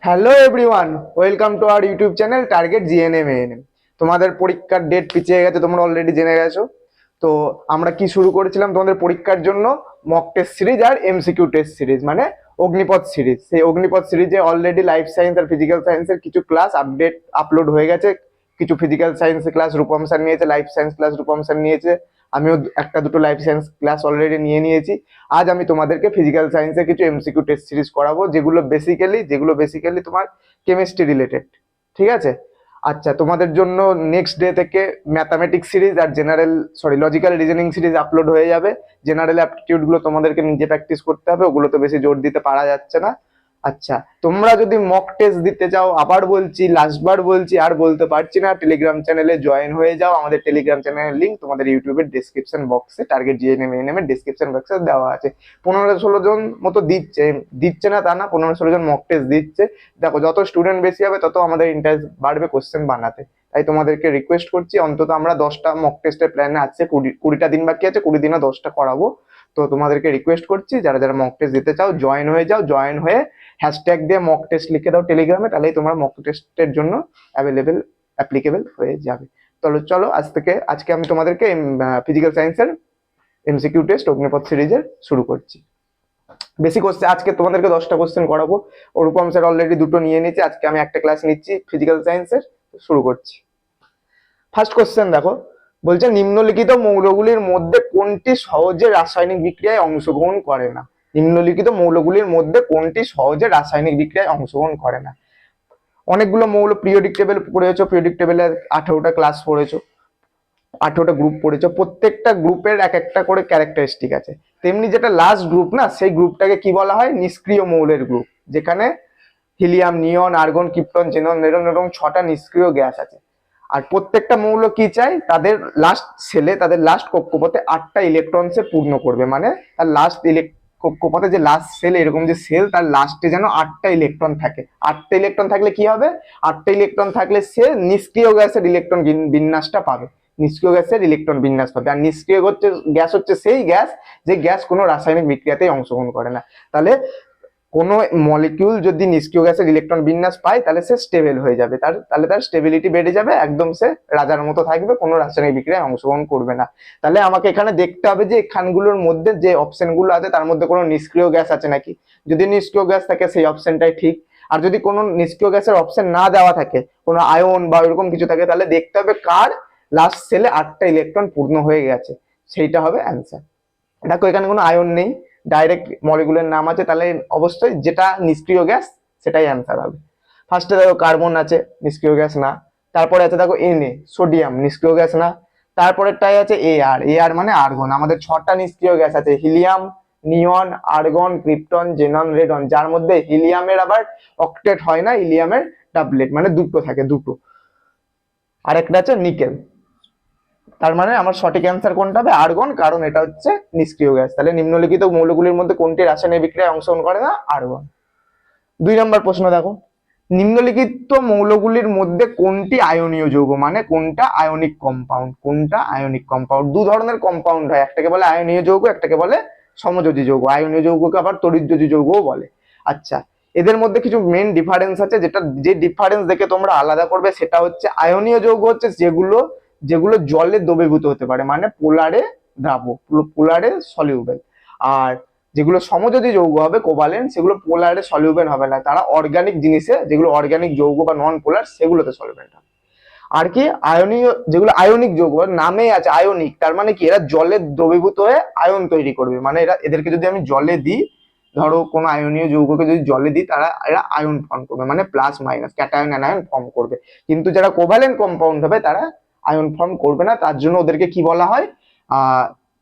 Hello everyone, welcome to our YouTube channel target GNM ANM. তোমাদের পরীক্ষার date পিছিয়ে গেছে, তোমরা অলরেডি জেনে গেছো। তো আমরা কি শুরু করেছিলাম তোমাদের পরীক্ষার জন্য? মক টেস্ট সিরিজ আর এমসিকিউ টেস্ট সিরিজ, মানে অগ্নিপথ সিরিজ। সেই অগ্নিপথ সিরিজে অলরেডি লাইফ সায়েন্স আর ফিজিক্যাল সায়েন্সের কিছু ক্লাস আপলোড হয়ে গেছে। কিছু ফিজিক্যাল সায়েন্সের ক্লাস রূপম স্যার নিয়েছে, life science class Rupam sir নিয়েছে। আমিও একটা দুটো লাইফ সায়েন্স ক্লাস অলরেডি নিয়েছি। আজ আমি তোমাদেরকে ফিজিক্যাল সায়েন্সের কিছু এমসিকিউ টেস্ট সিরিজ করাবো, যেগুলো বেসিক্যালি তোমার কেমিস্ট্রি রিলেটেড। ঠিক আছে? আচ্ছা, তোমাদের জন্য নেক্সট ডে থেকে ম্যাথামেটিক্স সিরিজ আর লজিক্যাল রিজনিং সিরিজ আপলোড হয়ে যাবে। জেনারেল অ্যাপটিটিউড গুলো তোমাদেরকে নিজে প্র্যাকটিস করতে হবে, ওগুলো তো বেশি জোর দিতে পারা যাচ্ছে না। আচ্ছা, তোমরা যদি মক টেস্ট দিতে চাও, আবার বলছি, লাস্টবার বলছি, আর বলতে পারছি না, টেলিগ্রাম চ্যানেলে জয়েন হয়ে যাও। আমাদের টেলিগ্রাম চ্যানেলের লিঙ্ক তোমাদের ইউটিউবের ডিসক্রিপশন বক্সে, টার্গেট জিএনএম এএনএম এর ডিসক্রিপশন বক্সে দেওয়া আছে। 15-16 জন মতো দিচ্ছে না তা না, 15-16 জন মক টেস্ট দিচ্ছে। দেখো, যত স্টুডেন্ট বেশি হবে তত আমাদের ইন্টারেস্ট বাড়বে কোশ্চেন বানাতে। তাই তোমাদেরকে রিকোয়েস্ট করছি, অন্তত আমরা 10টা মক টেস্টের প্ল্যানে আছে, 20টা দিন বাকি আছে, 20 দিনে 10টা করাবো। তো তোমাদেরকে রিকোয়েস্ট করছি, যারা যারা মক টেস্ট দিতে চাও জয়েন হয়ে যাও। জয়েন হয়ে হ্যাশট্যাগ দিয়ে মক টেস্ট লিখে দাও টেলিগ্রামে, তাহলেই তোমরা মক টেস্টের জন্য অ্যাপ্লিকেবল হয়ে যাবে। চলো চলো, আজকে আমি তোমাদেরকে ফিজিক্যাল সায়েন্সের এমসিকিউ টেস্ট অগ্নিপথ সিরিজের শুরু করছি। বেশি কোশ্চেন আজকে তোমাদেরকে 10টা কোশ্চেন করাবো। রূপম স্যার অলরেডি দুটো নিয়ে নিয়েছে, আজকে আমি একটা ক্লাস নিচ্ছি ফিজিক্যাল সায়েন্সের। শুরু করছি। ফার্স্ট কোশ্চেন দেখো, বলছে নিম্নলিখিত মৌলগুলির মধ্যে কোনটি সহজে রাসায়নিক বিক্রিয়ায় অংশগ্রহণ করে না? নিম্নলিখিত মৌলগুলির মধ্যে কোনটি সহজে রাসায়নিক বিক্রিয়ায় অংশগ্রহণ করে না? অনেকগুলো মৌল পিরিয়ডিক টেবিল পড়েছো, পিরিয়ডিক টেবিলের 18টা ক্লাস পড়েছো, 18টা গ্রুপ পড়েছো। প্রত্যেকটা গ্রুপের এক একটা করে ক্যারেক্টারিস্টিক আছে। তেমনি যেটা লাস্ট গ্রুপ না, সেই গ্রুপটাকে কি বলা হয়? নিষ্ক্রিয় মৌলের গ্রুপ, যেখানে হিলিয়াম, নিয়ন, আর্গন, ক্রিপ্টন, জেনন, নেরন এরকম 6টা নিষ্ক্রিয় গ্যাস আছে। আর প্রত্যেকটা মৌল কি চাই? তাদের লাস্ট কক্ষপথে 8টা ইলেকট্রনসে পূর্ণ করবে, মানে তার কক্ষপথে যে লাস্ট সেল, এরকম যে সেল, তার লাস্টে যেন 8টা ইলেকট্রন থাকে। 8টা ইলেকট্রন থাকলে কি হবে? 8টা ইলেকট্রন থাকলে সে নিষ্ক্রিয় গ্যাসের ইলেকট্রন বিন্যাসটা পাবে। নিষ্ক্রিয় গ্যাসের ইলেকট্রন বিন্যাস পাবে। আর নিষ্ক্রিয় গ্যাস হচ্ছে সেই গ্যাস, যে গ্যাস কোনো রাসায়নিক বিক্রিয়াতেই অংশগ্রহণ করে না। তাহলে কোনো মলিকিউল যদি নিষ্ক্রিয় গ্যাসের ইলেকট্রন বিন্যাস পায়, তাহলে সে স্টেবল হয়ে যাবে, তাহলে তার স্টেবিলিটি বেড়ে যাবে, একদম সে রাজার মতো থাকবে, কোনো রাসায়নিক বিক্রিয়ায় অংশগ্রহণ করবে না। তাহলে আমাকে এখানে দেখতে হবে যে এখানগুলোর মধ্যে যে অপশনগুলো আছে তার মধ্যে কোনো নিষ্ক্রিয় গ্যাস আছে নাকি। যদি নিষ্ক্রিয় গ্যাস থাকে সেই অপশনটাই ঠিক। আর যদি কোনো নিষ্ক্রিয় গ্যাসের অপশন না দেওয়া থাকে, কোনো আয়ন বা এরকম কিছু থাকে, তাহলে দেখতে হবে কার লাস্ট সেলে 8টা ইলেকট্রন পূর্ণ হয়ে গেছে, সেইটা হবে অ্যান্সার। দেখো, এখানে কোনো আয়ন নেই, ডাইরেক্ট মলিকুলের নাম আছে, তাহলে অবশ্যই যেটা নিষ্ক্রিয় গ্যাস সেটাই অ্যান্সার হবে। ফার্স্টে দেখো কার্বন আছে, নিষ্ক্রিয় গ্যাস না। তারপরে আছে দেখো Na, সোডিয়াম, নিষ্ক্রিয় গ্যাস না। তারপরেরটাই আছে Ar মানে আর্গন। আমাদের 6টা নিষ্ক্রিয় গ্যাস আছে, হিলিয়াম, নিয়ন, আর্গন, ক্রিপ্টন, জেনন, রেডন, যার মধ্যে হিলিয়ামের আবার অক্টেট হয় না, হিলিয়ামের ডাবলেট, মানে দুটো থাকে, দুটো। আরেকটা আছে নিকেল। তার মানে আমার সঠিক অ্যান্সার কোনটা হবে? আর্গন, কারণ এটা হচ্ছে নিষ্ক্রিয় গ্যাস। তাহলে নিম্নলিখিত মৌলগুলির মধ্যে কোনটি রাসায়নিক বিক্রিয়ায় অংশগ্রহণ করে না? আর্গন। 2 নম্বর প্রশ্ন দেখো, নিম্নলিখিত মৌলগুলির মধ্যে কোনটি আয়নীয় যৌগ, মানে কোনটা আয়নিক কম্পাউন্ড? কোনটা আয়নিক কম্পাউন্ড? দু ধরনের কম্পাউন্ড হয়, একটাকে বলে আয়নীয় যৌগ, একটাকে বলে সমযোজী যৌগ। আয়নীয় যৌগকে আবার তড়িৎযোজী যৌগও বলে। আচ্ছা, এদের মধ্যে কিছু মেন ডিফারেন্স আছে, যে ডিফারেন্স দেখে তোমরা আলাদা করবে সেটা হচ্ছে, আয়নীয় যৌগ হচ্ছে যেগুলো যেগুলো জলে দ্রবীভূত হতে পারে, মানে পোলারে দ্রাব্য, পোলারে সলিউবেল। আর যেগুলো সমযোজী যৌগ হবে, কোভালেন্ট, সেগুলো পোলারে সলিউবেল হবে না, তারা অর্গানিক জিনিসে, যেগুলো অর্গানিক যৌগ বা নন পোলার, সেগুলোতে সলিউবেল হবে। আর কি আয়নীয়, যেগুলো আয়নিক যৌগ, নামেই আছে আয়নিক, তার মানে কি এরা জলে দ্রবীভূত হয়ে আয়ন তৈরি করবে, মানে এদেরকে যদি আমি জলে দিই, ধরো কোনো আয়নীয় যৌগকে যদি জলে দিই, এরা আয়ন ফর্ম করবে, মানে plus minus, cation anion form করবে। কিন্তু যারা কোভালেন্ট কম্পাউন্ড হবে তারা আয়ন ফর্ম করবে না, তার জন্য ওদেরকে কি বলা হয়?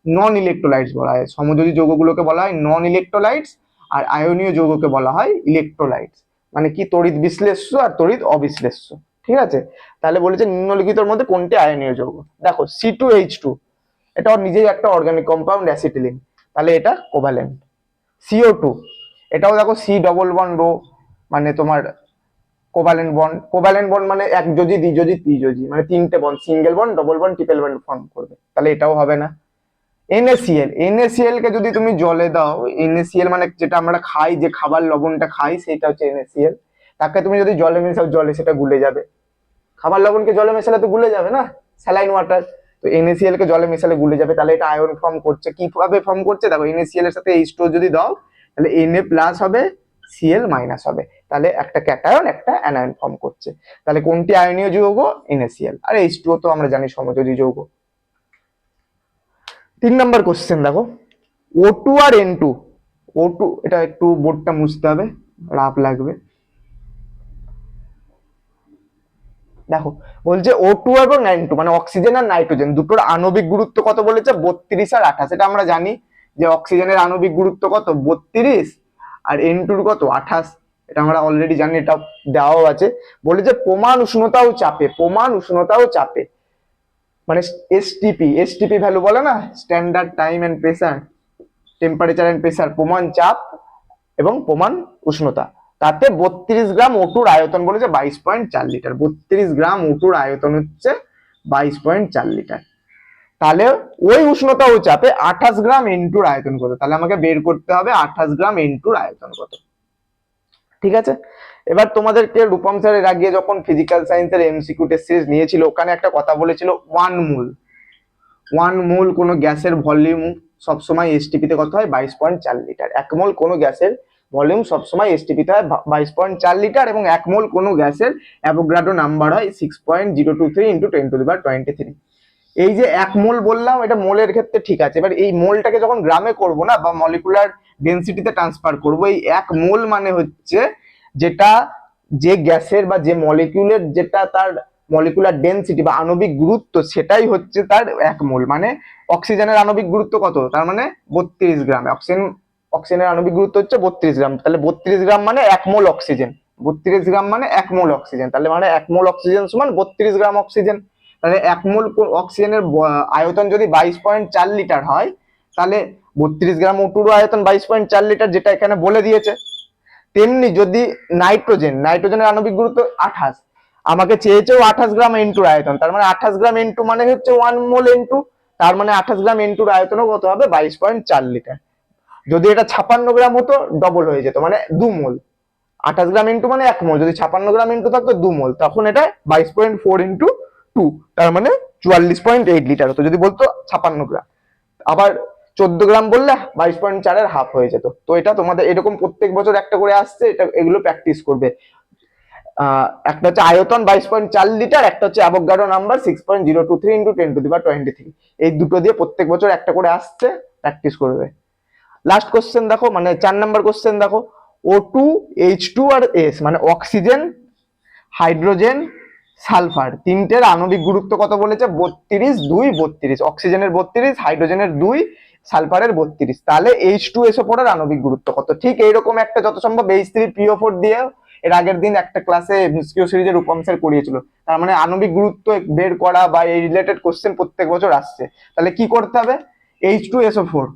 নন ইলেকট্রোলাইটস বলা হয়। সমযোজী যৌগগুলোকে বলা হয় নন ইলেকট্রোলাইটস, আর আয়নীয় যৌগকে বলা হয় ইলেকট্রোলাইটস। মানে কি, তড়িৎ বিশ্লেষ্য আর তড়িৎ অবিশ্লেষ্য। ঠিক আছে? তাহলে বলেছে নিম্নলিখিতর মধ্যে কোনটি আয়নীয় যৌগ। দেখো, C2H2, এটা নিজেই একটা অর্গানিক কম্পাউন্ড, অ্যাসিটিলিন, তাহলে এটা কোভালেন্ট। CO2, এটাও দেখো C ডবল বন্ড, মানে তোমার কোভালেন্ট বন্ড মানে একযোজী, দ্বিযোজী, ত্রিযোজী, মানে 3টে bond, single bond, double bond, triple bond form করবে, তাহলে এটাও হবে না। NaCl কে যদি তুমি জলে দাও, NaCl মানে যেটা আমরা খাই, যে খাবার লবণটা খাই, সেটা হচ্ছে NaCl, তাকে তুমি যদি জলে মেশাও জলে সেটা গুলে যাবে, খাবার লবণকে জলে মেশালে তো গুলে যাবে না, স্যালাইন ওয়াটার। তো NaCl কে জলে মেশালে গুলে যাবে, তাহলে এটা আয়ন ফর্ম করছে। কিভাবে ফর্ম করছে দেখো, NaCl এর সাথে H2O যদি দাও তাহলে Na প্লাস হবে, Cl মাইনাস হবে, তাহলে একটা ক্যাটায়ন একটা অ্যানায়ন ফর্ম করছে। তাহলে কোনটি আয়নীয় যৌগ? NaCl। আর H2O তো আমরা জানি সমযোজী যৌগ। 3 নম্বর কোশ্চেন দেখো, O2 আর N2। O2, এটা একটু বোর্ডটা মুছতে হবে, রাফ লাগবে। দেখো বলছে O2 এবং N2 মানে অক্সিজেন আর নাইট্রোজেন দুটোর আণবিক গুরুত্ব কত বলেছে? 32 আর 28। এটা আমরা জানি যে অক্সিজেনের আণবিক গুরুত্ব কত? 32, আর N2 কত? 28। এটা আমরা অলরেডি জানি, এটা দেওয়াও আছে। বলেছে প্রমাণ উষ্ণতা ও চাপে, প্রমাণ উষ্ণতা ও চাপে মানে এসটিপি ভ্যালু বলে না, standard time and pressure, temperature and pressure, প্রমাণ চাপ এবং প্রমাণ উষ্ণতা। তাতে 32 গ্রাম O2-র আয়তন বলেছে 22.4 লিটার। 32 গ্রাম O2-র আয়তন হচ্ছে 22.4 লিটার। তাহলে ওই উষ্ণতা ও চাপে 28 গ্রাম N2-র আয়তন কত? তাহলে আমাকে বের করতে হবে 28 গ্রাম N2-র আয়তন কত। ঠিক আছে, এবার তোমাদেরকে রূপম স্যার এর আগে যখন ফিজিক্যাল সায়েন্সের এমসিকিউ টেস্ট সিরিজ নিয়েছিল, ওখানে একটা কথা বলেছিল 1 মোল কোনো গ্যাসের ভলিউম সবসময় এসটিপিতে কত হয়? 22.4 লিটার। 1 মোল কোনো গ্যাসের ভলিউম সবসময় এসটিপিতে হয় 22.4 লিটার, এবং 1 মোল কোনো গ্যাসের অ্যাভোগাড্রো নাম্বার হয় 6.023 × 10⁻23। এই যে 1 মোল বললাম, এটা মোলের ক্ষেত্রে ঠিক আছে। এবার এই মোলটাকে যখন গ্রামে করব না, বা মলিকুলার ডেনসিটিতে ট্রান্সফার করব, এই 1 মোল মানে হচ্ছে যেটা যে গ্যাসের বা যে মলিকিউলের যেটা তার মলিকুলার ডেনসিটি বা আণবিক গুরুত্ব, সেটাই হচ্ছে তার 1 মোল। মানে অক্সিজেনের আণবিক গুরুত্ব কত? তার মানে 32 গ্রাম। অক্সিজেনের আণবিক গুরুত্ব হচ্ছে 32 গ্রাম। তাহলে 32 গ্রাম মানে 1 মোল অক্সিজেন। 32 গ্রাম মানে 1 মোল অক্সিজেন। তাহলে মানে 1 মোল অক্সিজেন সমান 32 গ্রাম অক্সিজেন। তাহলে 1 মোল অক্সিজেনের আয়তন যদি 22.4 লিটার হয়, তাহলে 32 গ্রাম O2 আয়তন 22.4 লিটার, যেটা এখানে বলে দিয়েছে। তেমনি যদি নাইট্রোজেনের আণবিক গুরুত্ব 28, আমাকে চেয়েছেও 28 গ্রাম N2 আয়তন, তার মানে 28 গ্রাম N2 মানে হচ্ছে 1 মোল N2, তার মানে 28 গ্রাম N2 আয়তনও কত হবে? 22.4 লিটার। যদি এটা 56 গ্রাম হতো ডবল হয়ে যেত, মানে 2 মোল। 28 গ্রাম N2 মানে 1 মোল, যদি 56 গ্রাম N2 থাকতো 2 মোল, তখন এটা 22.4 × 2, তার মানে 44.8 লিটার হতো যদি বলতো 56 গ্রাম। আবার 14 গ্রাম বললে 22.4 এর হাফ হয়ে যেত। তো এটা তোমাদের এরকম প্রত্যেক বছর একটা করে আসছে, এটা এগুলো প্র্যাকটিস করবে। একটা হচ্ছে আয়তন 22.4 লিটার, একটা হচ্ছে অ্যাভোগাড্রো নাম্বার 6.023 × 10⁻23। এই দুটো দিয়ে প্রত্যেক বছর একটা করে আসছে, প্র্যাকটিস করবে। লাস্ট কোশ্চেন দেখো, মানে 4 নম্বর কোশ্চেন দেখো, O2, H2 আর S মানে অক্সিজেন, হাইড্রোজেন, সালফার তিনটের আণবিক গুরুত্ব কত বলেছে? 32, 2, 32। অক্সিজেনের 32, হাইড্রোজেনের 2, সালফারের 32। তাহলে H2SO4 এর আণবিক গুরুত্ব কত? ঠিক এইরকম একটা যত সম্ভব H3PO4 দিয়ে এর আগের দিন একটা ক্লাসে এমসিকিউ সিরিজের রূপম স্যার করিয়েছিল। তার মানে আণবিক গুরুত্ব বের করা বা এই রিলেটেড কোশ্চেন প্রত্যেক বছর আসছে। তাহলে কি করতে হবে? H2SO4,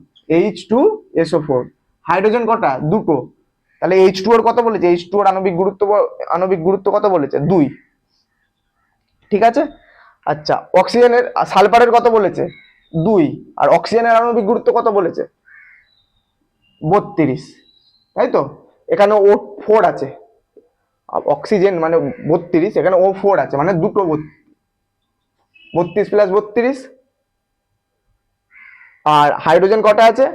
হাইড্রোজেন কটা? দুটো। তাহলে H2 এর কত বলেছে? H2 এর আণবিক গুরুত্ব কত বলেছে? 2। ঠিক আছে, আচ্ছা অক্সিজেনের সালফারের কত বলেছে? 2। আর অক্সিজেনের আণবিক গুরুত্ব কত বলেছে? 32, তাই তো? এখানে O4 আছে, অক্সিজেন মানে 32, এখানে O4 আছে, মানে দুটো 32 + 32। আর হাইড্রোজেন কটা আছে?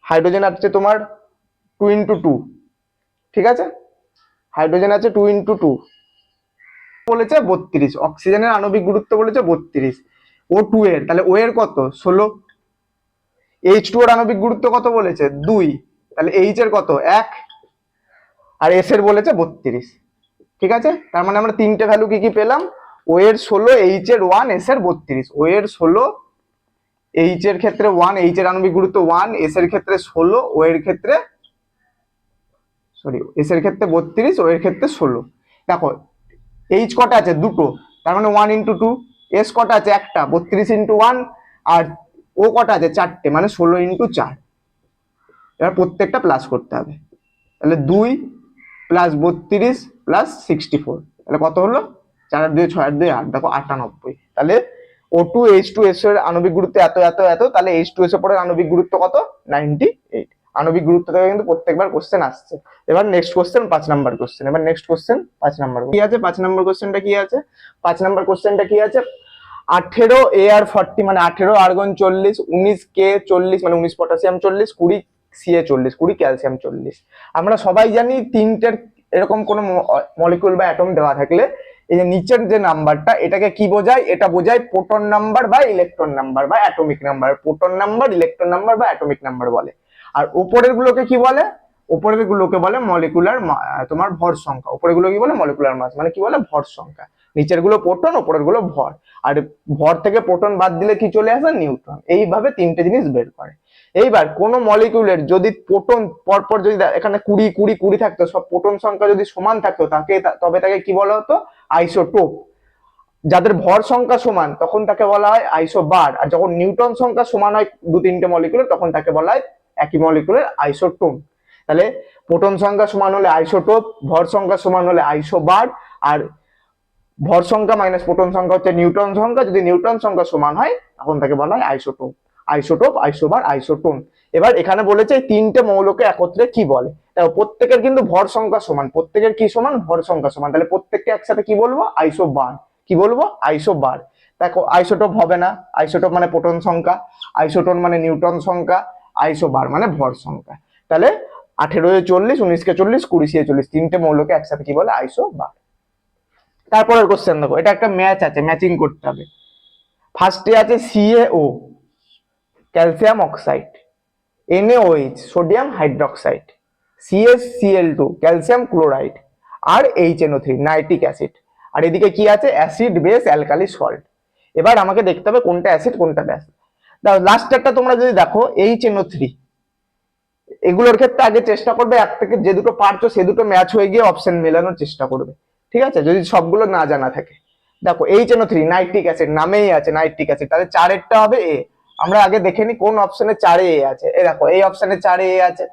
হাইড্রোজেন আছে তোমার 2 × 2। ঠিক আছে, হাইড্রোজেন আছে 2 × 2, বলেছে 32। অক্সিজেনের আণবিক গুরুত্ব বলেছে 32। O2 এর, তাহলে O এর কত? 16। H2 এর আণবিক গুরুত্ব কত বলেছে? 2, তাহলে H এর কত? 1। আর S এর বলেছে 32। ঠিক আছে, তার মানে আমরা তিনটে ভ্যালু কি কি পেলাম? O এর 16, H এর 1, S এর 32। O এর 16, H এর ক্ষেত্রে 1, H এর আণবিক গুরুত্ব 1, S এর ক্ষেত্রে 16, O এর ক্ষেত্রে S এর ক্ষেত্রে 32, O এর ক্ষেত্রে 16। দেখো H কটা আছে? দুটো, তার মানে 1 × 2। S কটা আছে? একটা, 32 × 1। আর O কটা আছে? চারটে, মানে 16 × 4। এবার প্রত্যেকটা প্লাস করতে হবে। তাহলে 2 + 32 + 64, তাহলে কত হলো? 4 আর 2 6 আর 2 8, দেখো 98। তাহলে O2, H2, SO এর আণবিক গুরুত্ব এত এত এত, তাহলে H2SO4 এর আণবিক গুরুত্ব কত? 98। আণবিক গুরুত্ব থেকে কিন্তু প্রত্যেকবার কোশ্চেন আসছে। এবার নেক্সট কোশ্চেন 5 নাম্বার কোশ্চেন। এবার নেক্সট কোশ্চেন 5 নাম্বার কি আছে, 5 নাম্বার কোশ্চেনটা কি আছে, 5 নাম্বার কোশ্চেনটা কি আছে, 18 এ আর 40 মানে 18 আর্গন 40, 19 কে 40 মানে 19 পটাশিয়াম 40, 20 সিএ 40, 20 ক্যালসিয়াম 40। আমরা সবাই জানি তিনটের এরকম কোনো মলিকুল বা অ্যাটম দেওয়া থাকলে এই যে নিচের যে নাম্বারটা এটাকে কি বোঝায়, এটা বোঝায় প্রোটন নাম্বার বা ইলেকট্রন নাম্বার বা atomic number. Proton number, electron number বা অ্যাটমিক নাম্বার বলে। আর উপরের গুলোকে কি বলে, উপরের গুলোকে বলে মলিকুলার তোমার ভর সংখ্যা। উপরের গুলো কি বলে মলিকুলার মাস মানে কি বলে ভর সংখ্যা। নিচের গুলো প্রোটন, উপরের গুলো ভর। আর ভর থেকে প্রোটন বাদ দিলে কি চলে আসে, নিউট্রন। এইভাবে তিনটে জিনিস বের করে। এইবার কোন মলিকিউলের যদি প্রোটন পরপর যদি এখানে 20 20 20 থাকতো, সব প্রোটন সংখ্যা যদি সমান থাকতো তাকে তবে তাকে কি বলা হতো, আইসোটোপ। যাদের ভর সংখ্যা সমান তখন তাকে বলা হয় আইসোবার। আর যখন নিউটন সংখ্যা সমান হয় দু তিনটে মলিকিউলের তখন তাকে বলা হয় একই মলিকিউলের আইসোটোপ। তাহলে প্রোটন সংখ্যা সমান হলে আইসোটোপ, ভর সংখ্যা সমান হলে আইসোবার। আর ভর সংখ্যা মাইনাস প্রোটন সংখ্যা হচ্ছে নিউটন সংখ্যা। যদি নিউটন সংখ্যা সমান হয় তখন তাকে বলা হয় আইসোটোপ। Isotope, isobar, isotone. এবার এখানে বলেছে তিনটে মৌলকে একত্রে কি বলে। প্রত্যেকের কিন্তু ভর সংখ্যা সমান, প্রত্যেকের কি সমান, ভর সংখ্যা সমান। তাহলে প্রত্যেককে একসাথে কি বলবো, আইসোবার। কি বলবো, আইসোবার। দেখো আইসোটোপ হবে না, আইসোটোপ মানে প্রোটন সংখ্যা, আইসোটোন মানে নিউটন সংখ্যা, আইসোবার মানে ভর সংখ্যা। তাহলে 18 এ 40, 19 কে 40, 20 সিএ 40, তিনটে মৌলকে একসাথে কি বলে, আইসোবার। তারপরের কোশ্চেন দেখো, এটা একটা ম্যাচ আছে, ম্যাচিং করতে হবে। ফার্স্টে আছে CAO calcium oxide, NaOH sodium hydroxide, CaCl2 calcium chloride, আর HNO3 নাইট্রিক অ্যাসিড। আর এদিকে কি আছে, অ্যাসিড বেস অ্যালকালি সল্ট। এবার আমাকে দেখতে হবে কোনটা অ্যাসিড কোনটা বেস। দাও লাস্টেরটা তোমরা যদি দেখো HNO3, এগুলোর ক্ষেত্রে আগে চেষ্টা করবে এক থেকে যে দুটো পারছো সে দুটো ম্যাচ হয়ে গিয়ে অপশন মেলানোর চেষ্টা করবে, ঠিক আছে, যদি সবগুলো না জানা থাকে। দেখো HNO3 নাইট্রিক অ্যাসিড, নামেই আছে নাইট্রিক অ্যাসিড, তাহলে চারেরটা হবে এ। আমরা আগে দেখে নি কোন অপশনে 4 এ আছে। এই দেখো এই অপশনে 4 এ আছে,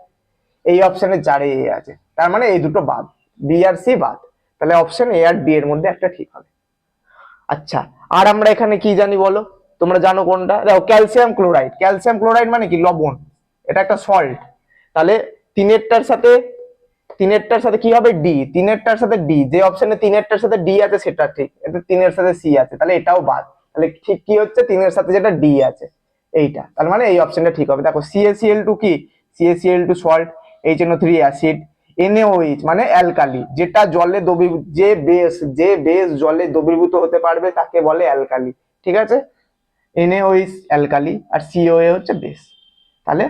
এই অপশনে 4 এ আছে, তার মানে এই দুটো বাদ, বি আর সি বাদ। তাহলে অপশন এ আর ডি এর মধ্যে একটা ঠিক হবে। আচ্ছা, আর আমরা এখানে কি জানি বলো, তোমরা জানো কোনটা, দেখো ক্যালসিয়াম ক্লোরাইড। ক্যালসিয়াম ক্লোরাইড মানে কি, লবণ, এটা একটা সল্ট। তাহলে তিনেরটার সাথে, তিনেরটার সাথে কি হবে, ডি। তিনেরটার সাথে ডি, যে অপশনে তিনেরটার সাথে ডি আছে সেটা ঠিক, এটা তিনের সাথে সি আছে, তাহলে এটাও বাদ। তাহলে ঠিক কি হচ্ছে, তিনের সাথে যেটা ডি আছে এইটা, তার মানে এই অপশনটা ঠিক হবে। দেখো CaCl2 কি, CaCl2 salt, HNO3 acid, NaOH মানে অ্যালকালি, যেটা জলে যে বেস জলে দ্রবীভূত হতে পারবে তাকে বলে অ্যালকালি, ঠিক আছে। NaOH অ্যালকালি আর CoA হচ্ছে বেস। তাহলে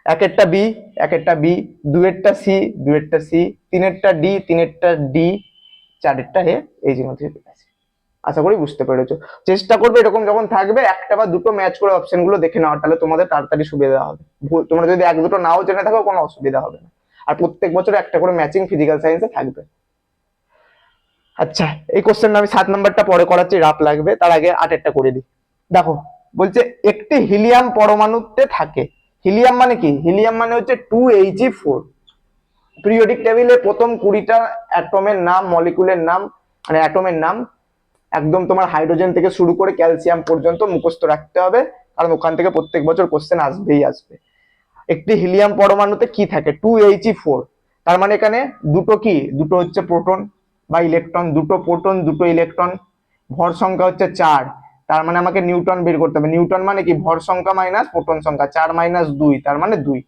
একেরটা বি, একেরটা বি, দুয়েরটা সি, দুয়েরটা সি, তিনেরটা ডি, তিনেরটা ডি, চারেরটা এ, এই যে মধ্যে আছে। আশা করি বুঝতে পেরেছো। চেষ্টা করবে এরকম যখন থাকবে একটা বা দুটো ম্যাচ করে অপশন গুলো দেখে নেওয়ার, তাহলে তোমাদের তাড়াতাড়ি সুবিধা হবে। তোমরা যদি এক দুটো নাও জেনে থাকো কোনো অসুবিধা হবে না। আর প্রত্যেক বছর একটা করে ম্যাচিং ফিজিক্যাল সায়েন্সে থাকবে। আচ্ছা, এই কোশ্চেনটা আমি 7 নাম্বারটা পরে করাচ্ছি, রাপ লাগবে, তার আগে 8এরটা করে দিই। দেখো বলছে একটি হিলিয়াম পরমাণুতে থাকে, হিলিয়াম মানে কি, হিলিয়াম মানে হচ্ছে 2He4। পিরিয়ডিক টেবিলে প্রথম 20টা অ্যাটমের নাম, মলিকুলের নাম, মানে অ্যাটমের নাম একদম তোমার হাইড্রোজেন থেকে শুরু করে ক্যালসিয়াম পর্যন্ত মুখস্থ রাখতে হবে, কারণ ওখান থেকে প্রত্যেক বছর কোশ্চেন আসবেই আসবে। একটি হিলিয়াম পরমাণুতে কি থাকে, 2He4। তার মানে এখানে দুটো কি, দুটো হচ্ছে প্রোটন বা ইলেকট্রন, দুটো প্রোটন দুটো ইলেকট্রন, ভর সংখ্যা হচ্ছে 4। তার মানে আমাকে নিউটন বের করতে হবে। নিউটন মানে কি, ভর সংখ্যা মাইনাস প্রোটন সংখ্যা, 4 মাইনাস 2 তার মানে 2।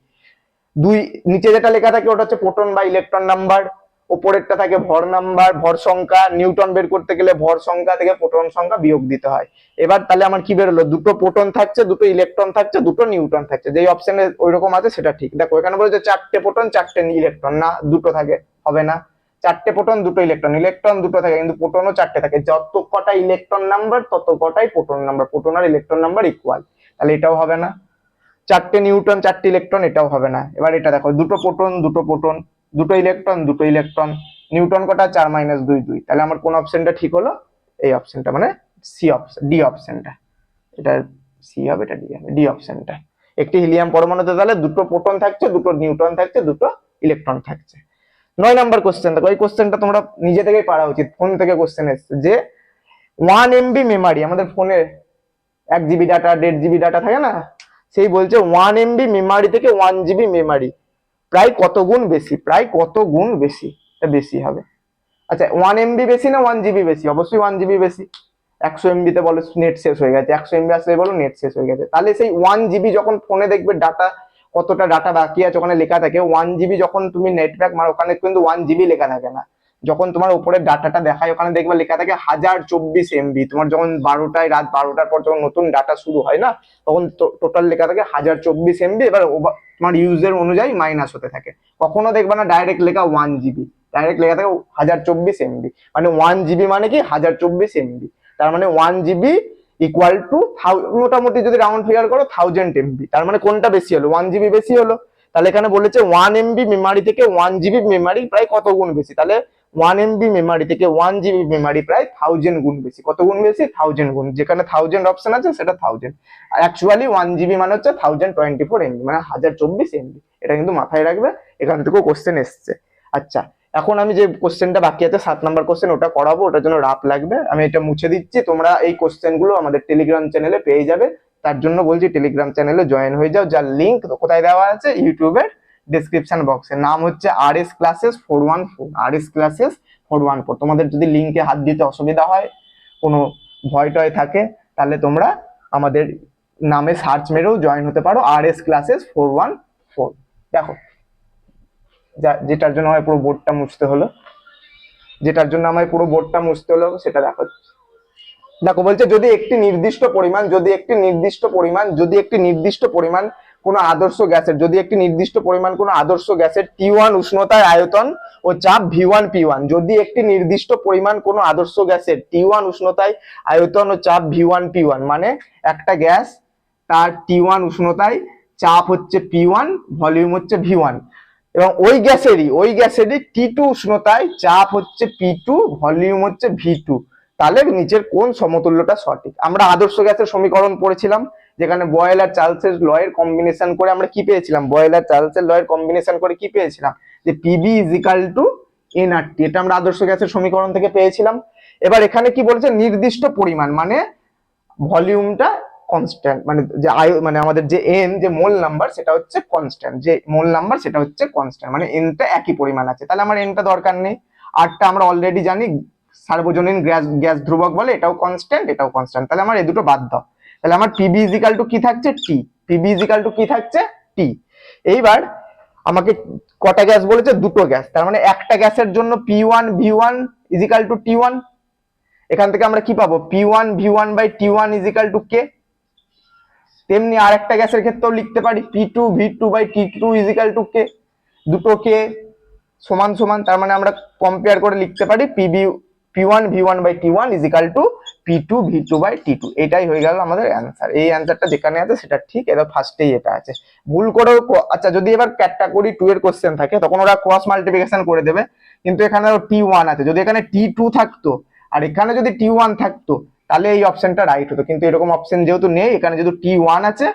দুই নিচে যেটা লেখা থাকে ওটা হচ্ছে প্রোটন বা ইলেকট্রন নাম্বার, উপরেরটা থাকে ভর নাম্বার, ভর সংখ্যা। নিউটন বের করতে গেলে ভর সংখ্যা থেকে প্রোটন সংখ্যা বিয়োগ দিতে হয়। এবার তাহলে আমার কি বেরোলো, দুটো প্রোটন থাকছে, দুটো ইলেকট্রন থাকছে, দুটো নিউটন থাকছে, যেই অপশনে ওইরকম আছে সেটা ঠিক। দেখো এখানে বলেছে 4টে প্রোটন 4টে ইলেকট্রন, না দুটো থাকে, হবে না। 4টে প্রোটন দুটো ইলেকট্রন, ইলেকট্রন দুটো থাকে কিন্তু প্রোটনও 4টে থাকে, যত কটা ইলেকট্রন নাম্বার তত কটাই প্রোটন নাম্বার, প্রোটন আর ইলেকট্রন নাম্বার ইকুয়াল, তাহলে এটাও হবে না। 4টে নিউটন 4টে ইলেকট্রন, এটাও হবে না। এবার এটা দেখো, দুটো প্রোটন দুটো প্রোটন, দুটো ইলেকট্রন দুটো ইলেকট্রন, নিউটন কটা, 4 মাইনাস 2 2। তাহলে আমার কোন অপশনটা ঠিক হলো, এই অপশনটা মানে সি অপশন, ডি অপশনটা। এটা সি হবে, এটা ডি হবে, ডি অপশনটা। একটি হিলিয়াম পরমাণুতে তাহলে দুটো প্রোটন থাকছে, দুটো নিউট্রন থাকছে, দুটো ইলেকট্রন থাকছে। 9 নাম্বার কোশ্চেন দেখো, এই কোশ্চেনটা তোমরা নিজে থেকেই পারা উচিত, ফোন থেকে কোশ্চেন এসছে যে 1 MB মেমোরি, আমাদের ফোনে 1 GB ডাটা 1.5 GB ডাটা থাকে না, সেই বলছে 1 MB মেমোরি থেকে 1 GB মেমোরি প্রায় কত গুণ বেশি, প্রায় কত গুণ বেশি, এটা বেশি হবে। আচ্ছা 1 MB বেশি না 1 GB বেশি? অবশ্যই 1 GB বেশি। 100 MB তে বলো নেট শেষ হয়ে গেছে, 100 MB আসলে বলো নেট শেষ হয়ে গেছে, তাহলে সেই 1 GB যখন ফোনে দেখবে ডাটা, কতটা ডাটা বাকি আছে ওখানে লেখা থাকে, 1 GB যখন তুমি নেট প্যাক মারো ওখানে কিন্তু 1 GB লেখা থাকে না। যখন তোমার উপরে ডাটাটা দেখায় ওখানে দেখবে লেখা থাকে 1024 MB। তোমার যখন 12টায়, রাত 12টার পর যখন নতুন ডাটা শুরু হয় না, তখন টোটাল লেখা থাকে 1024 MB। এবার তোমার ইউজের অনুযায়ী মাইনাস হতে থাকে, কখনো দেখবে না ডাইরেক্ট লেখা 1 GB, ডাইরেক্ট লেখা থাকে 1024 MB। মানে 1 GB মানে কি 1024 MB, তার মানে 1 GB ইকুয়াল টু মোটামুটি যদি রাউন্ড ফিগার করো 1000 MB। তার মানে কোনটা বেশি হলো? 1 GB বেশি হলো। তাহলে এখানে বলেছে 1 MB মেমারি থেকে 1 GB মেমারি প্রায় কত গুণ বেশি, তাহলে 1 MB মেমারি থেকে 1 GB মেমারি প্রায় 1000 গুণ বেশি। কত গুণ বেশি? 1000 গুণ। যেখানে 1000 অপশন আছে সেটা 1000, অ্যাকচুয়ালি 1 GB মানে হচ্ছে 1024 MB, মানে 1024 MB। এটা কিন্তু মাথায় রাখবে, এখান থেকেও কোশ্চেন এসছে। আচ্ছা এখন আমি যে কোশ্চেনটা বাকি আছে 7 নাম্বার কোশ্চেন, ওটা করাবো, ওটার জন্য রাফ লাগবে, আমি এটা মুছে দিচ্ছি। তোমরা এই কোশ্চেন গুলো আমাদের টেলিগ্রাম চ্যানেলে পেয়ে যাবে, তার জন্য বলছি টেলিগ্রাম চ্যানেলে জয়েন হয়ে যাও, যার লিঙ্ক কোথায় দেওয়া আছে? ইউটিউবের ডেসক্রিপশন বক্সে। নাম হচ্ছে RS Classes 414, RS Classes 414। তোমাদের যদি লিঙ্কে হাত দিতে অসুবিধা হয়, কোনো ভয় টয় থাকে, তাহলে তোমরা আমাদের নামে সার্চ মেরেও জয়েন হতে পারো, RS Classes 414। দেখো যেটার জন্য আমায় পুরো বোর্ডটা মুছতে হলো, সেটা দেখো। দেখো বলছে যদি একটি নির্দিষ্ট পরিমাণ কোনো আদর্শ গ্যাসের T1 উষ্ণতায় আয়তন ও চাপ V1 P1, যদি একটি নির্দিষ্ট পরিমাণ কোনো আদর্শ গ্যাসের T1 উষ্ণতায় আয়তন ও চাপ V1 P1, মানে একটা গ্যাস তার T1 উষ্ণতায় চাপ হচ্ছে P1, ভলিউম হচ্ছে V1, এবং ওই গ্যাসেরই T2 উষ্ণতায় চাপ হচ্ছে P2, ভলিউম হচ্ছে V2, তাহলে নিচের কোন সমতুল্যটা সঠিক? আমরা আদর্শ গ্যাসের সমীকরণ পড়েছিলাম, যেখানে বয়েল আর চার্লসের লয়ের কম্বিনেশন করে আমরা কি পেয়েছিলাম? যে PB is equal two nRT, এটা আমরা আদর্শ গ্যাসের সমীকরণ থেকে পেয়েছিলাম। এবার এখানে কি বলছে? নির্দিষ্ট পরিমাণ মানে ভলিউমটা কনস্ট্যান্ট, মানে আমাদের যে এন, যে মোল নাম্বার সেটা হচ্ছে কনস্ট্যান্ট, মানে এনটা একই পরিমাণ আছে, তাহলে আমার এনটা দরকার নেই। আরটা আমরা অলরেডি জানি সার্বজনীন গ্যাস ধ্রুবক বলে, এটাও কনস্ট্যান্ট, তাহলে আমার এই দুটো বাদ দাও। তাহলে আমার পিবি ইজ ইকাল টু কি থাকছে? টি। এইবার আমাকে কটা গ্যাস বলেছে? দুটো গ্যাস, তার মানে একটা গ্যাসের জন্য P1 V1 is equal two T1। এখান থেকে আমরা কি পাবো? P1 V1 by T1 is equal to K. তেমনি আর একটা গ্যাসের ক্ষেত্রেও লিখতে পারি P2 V2 by T2 is equal to K. দুটো কে সমান সমান, তার মানে আমরা কম্পেয়ার করে লিখতে পারি P1 V1 by T1 is equal to P2 V2 by T2। এটাই হয়ে গেল আমাদের অ্যান্সার। এই অ্যান্সারটা যেখানে আছে সেটা ঠিক, এটা ফার্স্টেই এটা আছে, ভুল করেও। আচ্ছা যদি এবার ক্যাটাগরি 2 এর কোশ্চেন থাকে তখন ওরা ক্রস মাল্টিপ্লিকেশন করে দেবে, কিন্তু এখানে T1 আছে, যদি এখানে T2 থাকতো আর এখানে যদি T1 থাকতো তাহলে এই অপশনটা রাইট হতো, কিন্তু এরকম অপশন যেহেতু নেই, এখানে যেহেতু T1 আছে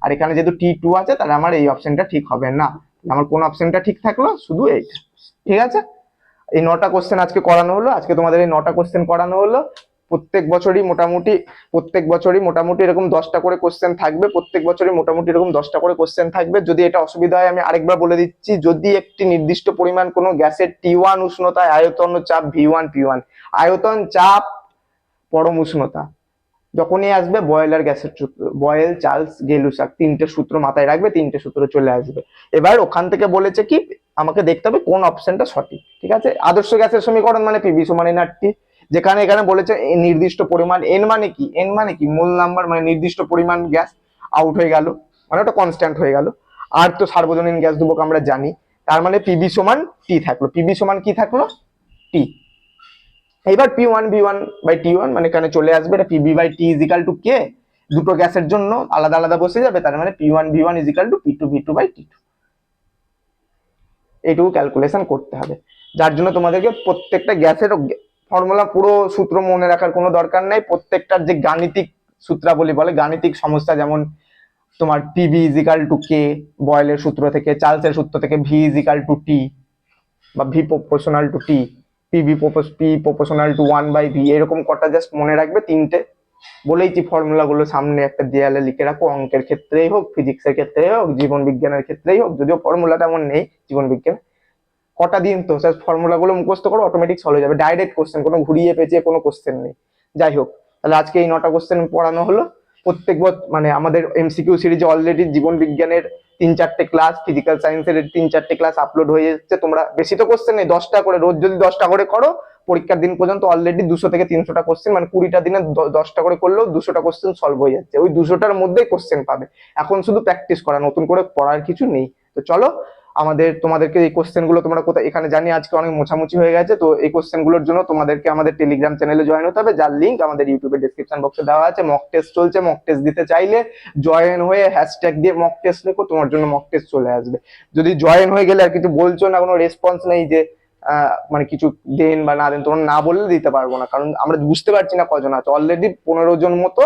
আর এখানে যেহেতু T2 আছে, তাহলে আমার এই অপশনটা ঠিক হবে না। আমার কোন অপশনটা ঠিক থাকলো? শুধু এইটা। ঠিক আছে, এই 9টা কোশ্চেন আজকে করানো হলো, তোমাদের এই 9টা কোশ্চেন করানো হলো। প্রত্যেক বছরই মোটামুটি এরকম 10টা করে কোশ্চেন থাকবে। যদি এটা অসুবিধা হয় আমি আরেকবার বলে দিচ্ছি, যদি একটি নির্দিষ্ট পরিমাণ কোনো গ্যাসের T1 উষ্ণতায় আয়তন ও চাপ V1 P1, আয়তন, চাপ, পরম উষ্ণতা, যখনই আসবে বয়েলার গ্যাসের সূত্র, বয়েল চার্লস গেলুসাক, 3টে সূত্র মাথায় রাখবে, 3টে সূত্র চলে আসবে। এবার ওখান থেকে বলেছে কি আমাকে দেখতে হবে কোন অপশনটা সঠিক। ঠিক আছে, আদর্শ গ্যাসের সমীকরণ মানে পিবি সমান এনআরটি, যেখানে এখানে বলেছে নির্দিষ্ট পরিমাণ, এন মানে কি মূল নাম্বার, মানে নির্দিষ্ট পরিমাণ গ্যাস আউট হয়ে গেল, মানে ওটা কনস্ট্যান্ট হয়ে গেল। আর তো সার্বজনীন গ্যাস ধ্রুবক আমরা জানি, তার মানে পিবি সমান টি থাকলো, টি। এবার P1 V1 বাই T1 মানে এখানে চলে আসবে, এটা PB by T is equal to K. দুটো গ্যাসের জন্য আলাদা আলাদা বসে যাবে, তার মানে P1 V1 is equal to P2 V2 by T2। এইটুকু ক্যালকুলেশন করতে হবে, যার জন্য তোমাদেরকে প্রত্যেকটা গ্যাসের ফর্মুলা পুরো সূত্র মনে রাখার কোনো দরকার নাই। প্রত্যেকটার যে গাণিতিক সূত্রাবলী বলে, গাণিতিক সমস্যা, যেমন তোমার PB is equal to K বয়েলের সূত্র থেকে, চার্লসের সূত্র থেকে V is equal to T বা V proportional to T, P proportional to 1 by V, এরকম কটা জাস্ট মনে রাখবে 3টে। বলেইছি ফর্মুলাগুলো সামনে একটা দেয়ালে লিখে রাখো, অঙ্কের ক্ষেত্রেই হোক, ফিজিক্সের ক্ষেত্রেই হোক, জীবন বিজ্ঞানের ক্ষেত্রেই হোক, যদিও ফর্মুলা তেমন নেই জীবন বিজ্ঞান। কটা দিন তো স্যার ফর্মুলাগুলো মুখস্থ করো, অটোমেটিক সলভ হয়ে যাবে, ডাইরেক্ট কোশ্চেন, কোনো ঘুরিয়ে পেঁচিয়ে কোনো কোশ্চেন নেই। যাই হোক, তাহলে আজকে এই 9টা কোশ্চেন পড়ানো হলো। প্রত্যেক মানে আমাদের এমসিকিউ সিরিজে অলরেডি জীবন বিজ্ঞানের 3-4টে ক্লাস, ফিজিক্যাল সায়েন্সের 3-4টে ক্লাস আপলোড হয়ে যাচ্ছে। তোমরা বেশি তো কোশ্চেন নেই, 10টা করে রোজ যদি 10টা করে করো, পরীক্ষার দিন পর্যন্ত অলরেডি 200 থেকে 300টা কোশ্চেন, মানে 20টা দিনে 10টা করে করলেও 200টা কোশ্চেন সলভ হয়ে যাচ্ছে। ওই 200টার মধ্যেই কোশ্চেন পাবে। এখন শুধু প্র্যাকটিস করা, নতুন করে পড়ার কিছু নেই। তো চলো, তোমাদেরকে এই কোশ্চেন গুলো তোমরা কোথায়, এখানে জানি আজকে অনেক মোছামুছি হয়ে গেছে, তো এই কোশ্চেন গুলোর জন্য তোমাদেরকে আমাদের টেলিগ্রাম চ্যানেলে জয়েন হতে হবে, যার লিঙ্ক আমাদের ইউটিউবের ডেসক্রিপশন বক্সে দেওয়া আছে। মক টেস্ট চলছে, মক টেস্ট দিতে চাইলে জয়েন হয়ে হ্যাশট্যাগ দিয়ে মক টেস্ট লেখো, তোমার জন্য মক টেস্ট চলে আসবে। যদি জয়েন হয়ে গেলে আর কিছু বলছো না, কোনো রেসপন্স নেই যে মানে কিছু দেন বা না দেন, তোমরা না বললে দিতে পারবো না, কারণ আমরা বুঝতে পারছি না কজন আছে। অলরেডি 15 জন মতো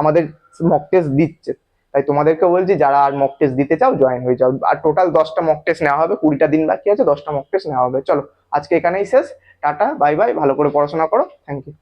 আমাদের মক টেস্ট দিচ্ছে, তাই তোমাদেরকে বলছি যারা আর মক টেস্ট দিতে চাও জয়েন হয়ে যাও। আর টোটাল 10টা মক টেস্ট নেওয়া হবে, 20টা দিন বাকি আছে, 10টা মক টেস্ট নেওয়া হবে। চলো, আজকে এখানেই শেষ। টাটা, বাই বাই, ভালো করে পড়াশোনা করো, থ্যাংক ইউ।